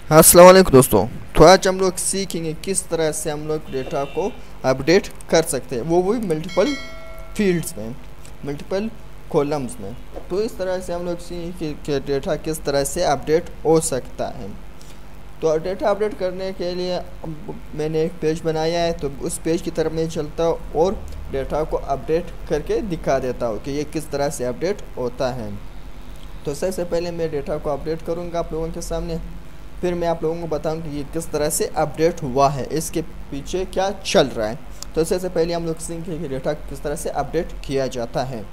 अस्सलाम वालेकुम दोस्तों। तो आज हम लोग सीखेंगे किस तरह से हम लोग डेटा को अपडेट कर सकते हैं, वो भी मल्टीपल फील्ड्स में, मल्टीपल कॉलम्स में। तो इस तरह से हम लोग सीखेंगे कि डेटा किस तरह से अपडेट हो सकता है। तो डेटा अपडेट करने के लिए मैंने एक पेज बनाया है, तो उस पेज की तरफ मैं चलता हूँ और डेटा को अपडेट करके दिखा देता हूँ कि ये किस तरह से अपडेट होता है। तो सबसे पहले मैं डेटा को अपडेट करूँगा आप लोगों के सामने, फिर मैं आप लोगों को बताऊँ कि ये किस तरह से अपडेट हुआ है, इसके पीछे क्या चल रहा है। तो सबसे पहले हम लोग सीखेंगे कि डेटा किस तरह से अपडेट किया जाता है।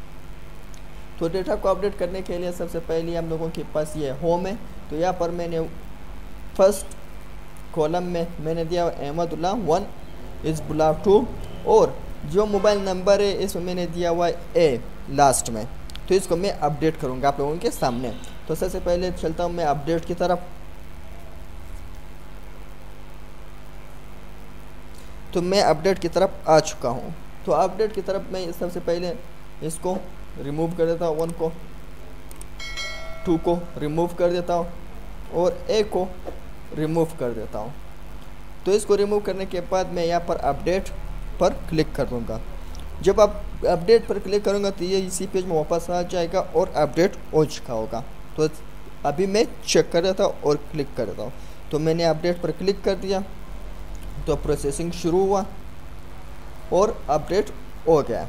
तो डेटा को अपडेट करने के लिए सबसे पहले हम लोगों के पास ये होम है। तो यहाँ पर मैंने फर्स्ट कॉलम में मैंने दिया अहमदुल्ला 1 इज़ बिलोंग टू, और जो मोबाइल नंबर है इसमें मैंने दिया हुआ है ए लास्ट में। तो इसको मैं अपडेट करूँगा आप लोगों के सामने। तो सबसे पहले चलता हूँ मैं अपडेट की तरफ। तो मैं अपडेट की तरफ आ चुका हूँ। तो अपडेट की तरफ मैं सबसे पहले इसको रिमूव कर देता हूँ, 1 को, 2 को रिमूव कर देता हूँ और ए को रिमूव कर देता हूँ। तो इसको रिमूव करने के बाद मैं यहाँ पर अपडेट पर क्लिक कर दूँगा। जब आप अपडेट पर क्लिक करूँगा तो ये इसी पेज में वापस आ जाएगा और अपडेट हो चुका होगा। तो अभी मैं चेक कर देता हूँ और क्लिक कर देता हूँ। तो मैंने अपडेट पर क्लिक कर दिया, तो प्रोसेसिंग शुरू हुआ और अपडेट हो गया।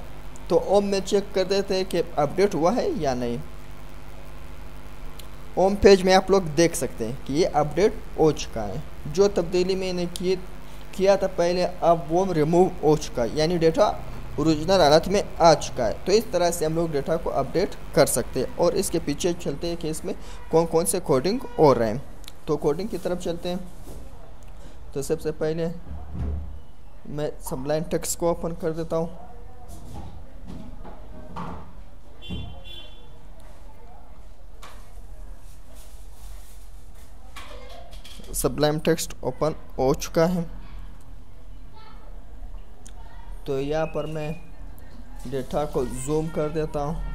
तो अब मैं चेक कर देते हैं कि अपडेट हुआ है या नहीं। होम पेज में आप लोग देख सकते हैं कि ये अपडेट हो चुका है। जो तब्दीली मैंने किया था पहले, अब वो रिमूव हो चुका है, यानी डेटा ओरिजिनल हालत में आ चुका है। तो इस तरह से हम लोग डेटा को अपडेट कर सकते हैं। और इसके पीछे चलते हैं कि इसमें कौन कौन से कोडिंग हो रहे हैं। तो कोडिंग की तरफ चलते हैं। तो सबसे पहले मैं सबलाइन टेक्स्ट को ओपन कर देता हूँ। सबलाइन टेक्स्ट ओपन हो चुका है। तो यहाँ पर मैं डेटा को जूम कर देता हूँ।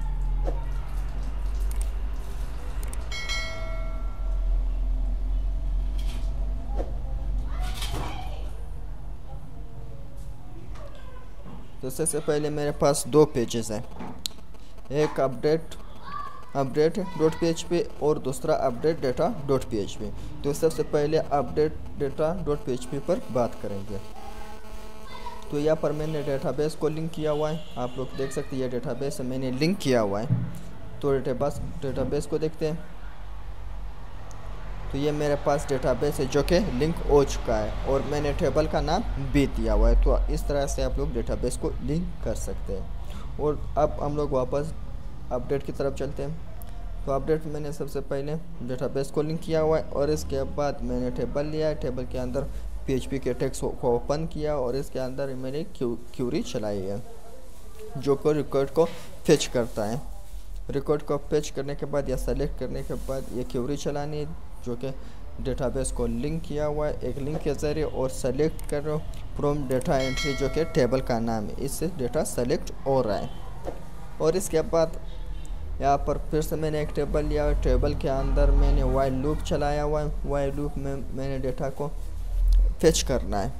तो सबसे पहले मेरे पास 2 पेजेस हैं, एक अपडेट डॉट php और दूसरा अपडेट डेटा डॉट php। तो सबसे पहले अपडेट डेटा डॉट php पर बात करेंगे। तो यहाँ पर मैंने डेटाबेस को लिंक किया हुआ है, आप लोग देख सकते हैं ये डेटाबेस मैंने लिंक किया हुआ है। तो डेटाबेस को देखते हैं। तो ये मेरे पास डेटाबेस है जो कि लिंक हो चुका है और मैंने टेबल का नाम भी दिया हुआ है। तो इस तरह से आप लोग डेटाबेस को लिंक कर सकते हैं। और अब हम लोग वापस अपडेट की तरफ चलते हैं। तो अपडेट मैंने सबसे पहले डेटाबेस को लिंक किया हुआ है और इसके बाद मैंने टेबल लिया है। टेबल के अंदर PHP के टेक्स्ट को ओपन किया और इसके अंदर मैंने क्यूरी चलाई है जो को रिकॉर्ड को फेच करता है। रिकॉर्ड को फेच करने के बाद या सेलेक्ट करने के बाद ये क्यूरी चलानी है जो कि डेटाबेस को लिंक किया हुआ है एक लिंक के ज़रिए, और सेलेक्ट करो फ्रॉम डेटा एंट्री जो कि टेबल का नाम है, इससे डेटा सेलेक्ट हो रहा है। और इसके बाद यहाँ पर फिर से मैंने एक टेबल लिया है। टेबल के अंदर मैंने वाइल लूप चलाया हुआ है। वाइल लूप में मैंने डेटा को फेच करना है,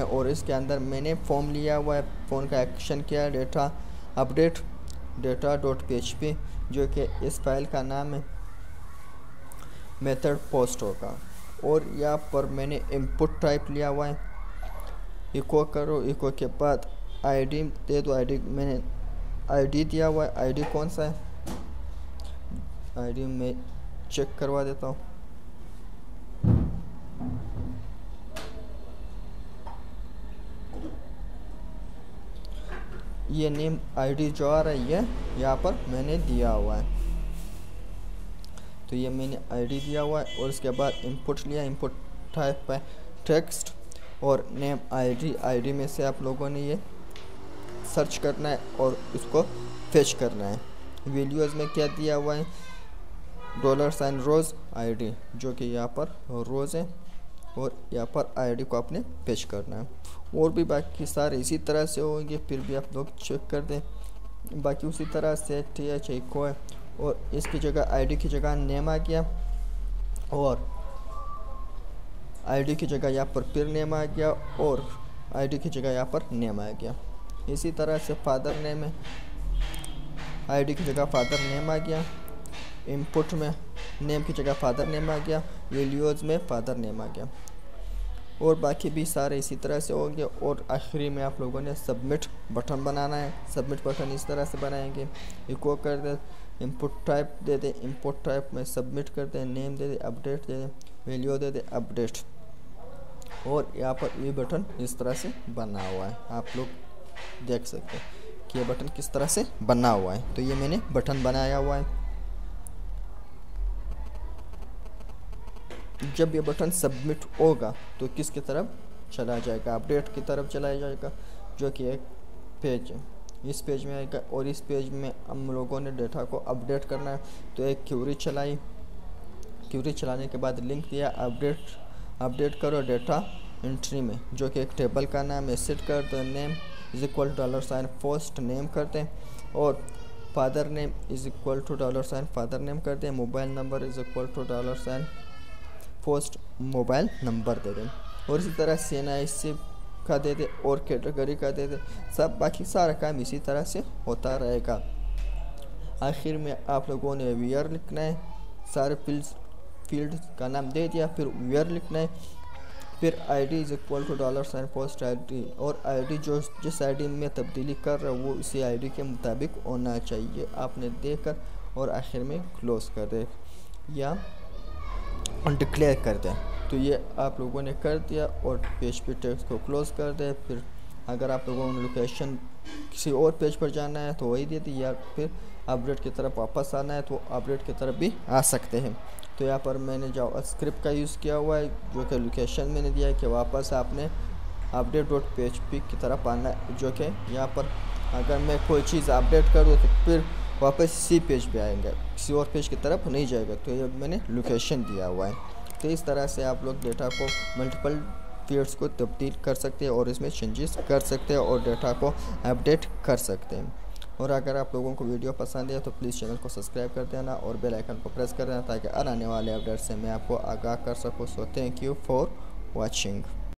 और इसके अंदर मैंने फॉर्म लिया हुआ है। फॉर्म का एक्शन किया है data update data dot php जो कि इस फाइल का नाम है, मेथड पोस्ट होगा। और यहाँ पर मैंने इनपुट टाइप लिया हुआ है, इको करो, इको के बाद आईडी दे दो। आईडी मैंने आईडी दिया हुआ है। आईडी कौन सा है, आईडी मैं चेक करवा देता हूँ। ये नेम आईडी जो आ रही है यहाँ पर मैंने दिया हुआ है। तो ये मैंने आईडी दिया हुआ है और उसके बाद इनपुट लिया। इनपुट टाइप है टेक्स्ट और नेम आईडी में से आप लोगों ने ये सर्च करना है और इसको फेच करना है। वैल्यूज़ में क्या दिया हुआ है, $, रोज़ आईडी जो कि यहाँ पर रोज़ है, और यहाँ पर आईडी को आपने फेच करना है। और भी बाकी सारे इसी तरह से होंगे, फिर भी आप लोग चेक कर दें। बाकी उसी तरह से TH इको है और इसकी जगह आईडी की जगह नेम आ गया। और आईडी की जगह यहाँ पर फिर नेम आ गया और आईडी की जगह यहाँ पर नेम आ गया। इसी तरह से फादर नेम है, आईडी की जगह फादर नेम आ गया, इनपुट में नेम की जगह फादर नेम आ गया, वैल्यूज़ में फादर नेम आ गया और बाकी भी सारे इसी तरह से हो गए। और आखिरी में आप लोगों ने सबमिट बटन बनाना है। सबमिट बटन इस तरह से बनाएंगे, इको कर दे, इनपुट टाइप दे दे, इनपुट टाइप में सबमिट कर दे, नेम दे दे, अपडेट दे दे, वैल्यू दे दे, अपडेट। और यहाँ पर ये बटन इस तरह से बना हुआ है, आप लोग देख सकते हैं कि ये बटन किस तरह से बना हुआ है। तो ये मैंने बटन बनाया हुआ है। जब ये बटन सबमिट होगा तो किसकी तरफ चला जाएगा, अपडेट की तरफ चला जाएगा, जो कि एक पेज है, इस पेज में आएगा। और इस पेज में हम लोगों ने डेटा को अपडेट करना है तो एक क्यूरी चलाई, क्यूरी चलाने के बाद लिंक दिया अपडेट करो डेटा एंट्री में, जो कि एक टेबल का नाम है। सेट कर दो name is equal $, post name करते हैं और father name is equal to $, father name करते हैं। Mobile number is equal to $, post mobile number दे दें। और इसी तरह CNIC का दे दे और कैटेगरी का दे दे, सब बाकी सारा काम इसी तरह से होता रहेगा। आखिर में आप लोगों ने वियर लिखना है, सारे फील्ड का नाम दे दिया, फिर वियर लिखना है, फिर ID is equal to $, post ID, और आईडी जो जिस आईडी में तब्दीली कर रहा है वो इसी आईडी के मुताबिक होना चाहिए, आपने देकर। और आखिर में क्लोज कर दे या डिक्लेयर कर दें। तो ये आप लोगों ने कर दिया और PHP टेक्स्ट को क्लोज कर दे। फिर अगर आप लोगों ने लोकेशन किसी और पेज पर जाना है तो वही दे दी, या फिर अपडेट की तरफ वापस आना है तो अपडेट की तरफ भी आ सकते हैं। तो यहाँ पर मैंने जावास्क्रिप्ट का यूज़ किया हुआ है, जो कि लोकेशन मैंने दिया है कि वापस आपने update.php की तरफ आना है, जो कि यहाँ पर अगर मैं कोई चीज़ अपडेट कर दूँ तो फिर वापस इसी पेज पे आएंगे, किसी और पेज की तरफ नहीं जाएगा। तो ये मैंने लोकेशन दिया हुआ है। तो इस तरह से आप लोग डेटा को मल्टीपल फील्ड्स को तब्दील कर सकते हैं और इसमें चेंजेस कर सकते हैं और डेटा को अपडेट कर सकते हैं। और अगर आप लोगों को वीडियो पसंद है तो प्लीज़ चैनल को सब्सक्राइब कर देना और बेल आइकन को प्रेस कर देना ताकि आने वाले अपडेट से मैं आपको आगाह कर सकूँ। So thank you for watching.